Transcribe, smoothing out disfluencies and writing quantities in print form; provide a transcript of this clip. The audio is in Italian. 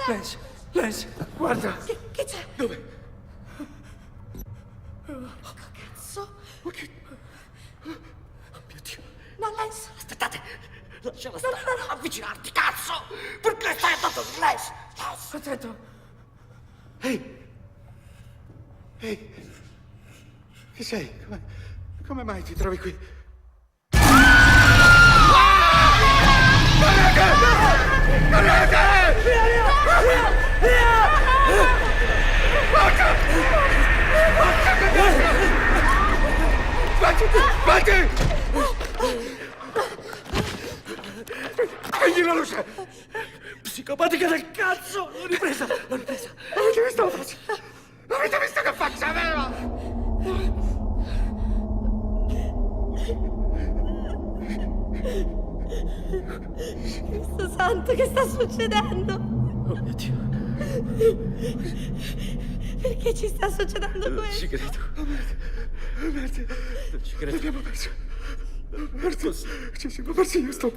Lance, Lance, guarda. Che c'è? Dove? Cazzo. Ma che... Oh mio Dio. No, Lance. Aspettate! Lasciala No, stare! no, no. Avvicinarti, cazzo! Perché stai andando in Lance? Attento. Ehi! Ehi! Chi sei? Come mai ti trovi qui? Guardi! Spegni la luce! Psicopatica del cazzo! L'ho ripresa! Avete visto la faccia? Avete visto che faccia aveva? Cristo santo, che sta succedendo? Oh mio Dio! Perché ci sta succedendo Non questo? ci credo! Merda! Non ci credo! L'abbiamo perso! Ci siamo persi, Houston!